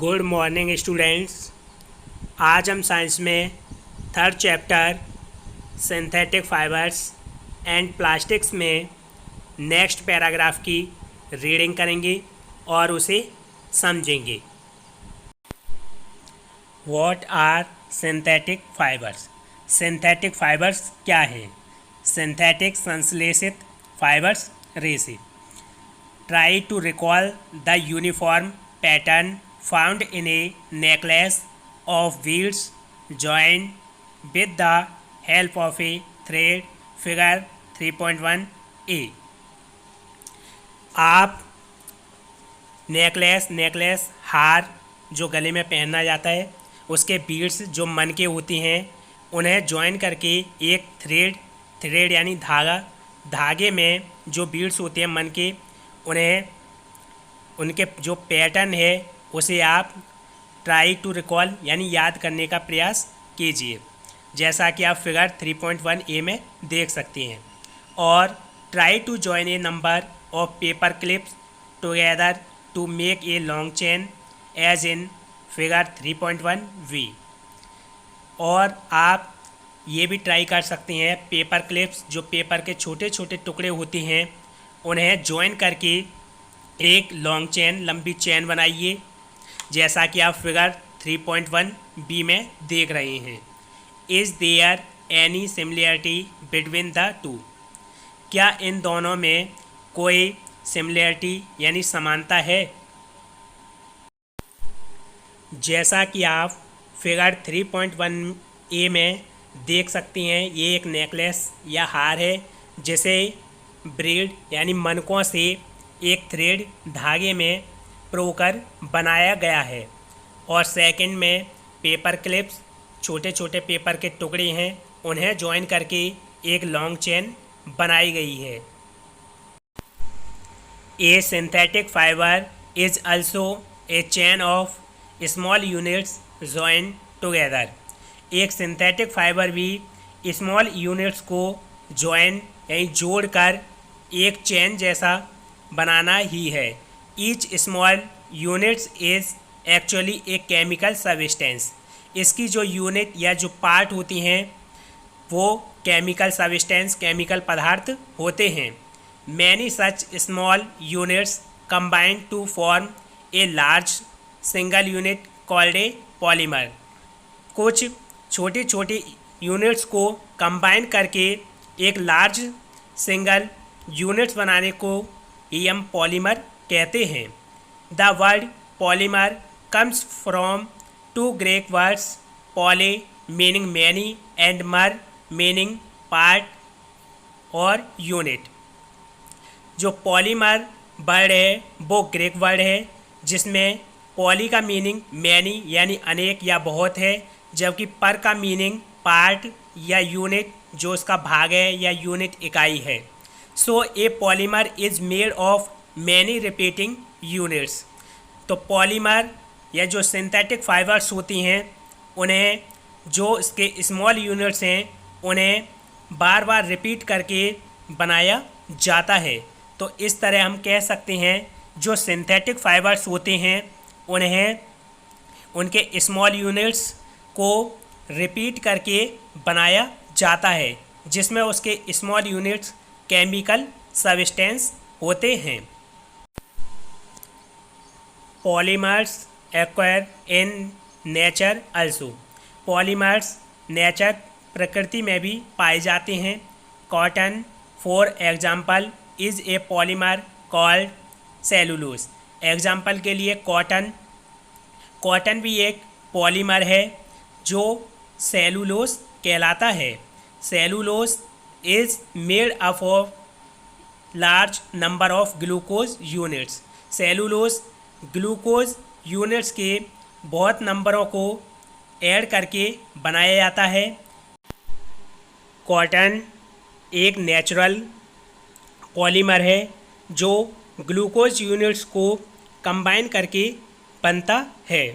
Good morning students. आज हम science में third chapter synthetic fibres and plastics में नेक्स्ट पैराग्राफ की रीडिंग करेंगे और उसे समझेंगे। What are synthetic fibres? Synthetic fibres क्या हैं? सिंथेटिक संश्लेषित फाइबर्स रेसे। Try to recall the uniform pattern found in a necklace of beads joined with the help of a thread. Figure 3.1a। आप नेकलेस हार जो गले में पहनना जाता है, उसके बीड्स जो मन के होती हैं, उन्हें जॉइन करके एक थ्रेड यानी धागे में जो बीड्स होते हैं मन के, उनके जो पैटर्न है उसे आप ट्राई टू रिकॉल यानी याद करने का प्रयास कीजिए, जैसा कि आप फिगर 3.1a में देख सकते हैं। और try to join a number of paper clips together to make a long chain as in figure 3.1b। और आप ये भी ट्राई कर सकते हैं, पेपर क्लिप्स जो पेपर के छोटे छोटे टुकड़े होते हैं उन्हें जॉइन करके एक लॉन्ग चेन लंबी चेन बनाइए, जैसा कि आप फिगर 3.1b में देख रहे हैं। Is there any similarity between the two? क्या इन दोनों में कोई सिमिलरिटी यानी समानता है? जैसा कि आप फिगर 3.1a में देख सकते हैं, ये एक नेकलेस या हार है जिसे ब्रीड यानी मनकों से एक थ्रेड धागे में प्रोकर बनाया गया है। और सेकंड में पेपर क्लिप्स छोटे छोटे पेपर के टुकड़े हैं, उन्हें जॉइन करके एक लॉन्ग चेन बनाई गई है। A synthetic fibre is also a chain of small units join together. एक सिंथेटिक फाइबर भी स्मॉल यूनिट्स को जॉइन यानी जोड़कर एक चेन जैसा बनाना ही है। Each small units is actually a chemical substance. इसकी जो यूनिट या जो पार्ट होती हैं वो केमिकल सब्सटेंस केमिकल पदार्थ होते हैं। Many such small units combined to form a large single unit called a polymer. कुछ छोटी छोटी यूनिट्स को कंबाइन करके एक लार्ज सिंगल यूनिट्स बनाने को ही हम पॉलीमर कहते हैं। The word polymer comes from two Greek words poly meaning many and mer meaning part और यूनिट। जो पॉलीमर वर्ड है वो ग्रीक वर्ड है जिसमें पॉली का मीनिंग मैनी यानी अनेक या बहुत है, जबकि पर का मीनिंग पार्ट या यूनिट जो उसका भाग है या यूनिट इकाई है। So a polymer is made of many repeating units. तो पॉलीमर या जो सिंथेटिक फाइबर्स होती हैं उन्हें जो इसके स्मॉल यूनिट्स हैं उन्हें बार बार रिपीट करके बनाया जाता है। तो इस तरह हम कह सकते हैं जो सिंथेटिक फाइबर्स होते हैं उन्हें उनके स्मॉल यूनिट्स को रिपीट करके बनाया जाता है, जिसमें उसके स्मॉल यूनिट्स केमिकल सब्सटेंस होते हैं। Polymers acquire in nature also. Polymers nature प्रकृति में भी पाए जाते हैं। Cotton for example is a polymer called cellulose. Example के लिए कॉटन भी एक पॉलीमर है जो सेलुलोज कहलाता है। Cellulose is made up of large number of glucose units. Cellulose glucose units के बहुत नंबरों को ऐड करके बनाया जाता है। कॉटन एक नेचुरल पॉलीमर है जो ग्लूकोज यूनिट्स को कंबाइन करके बनता है।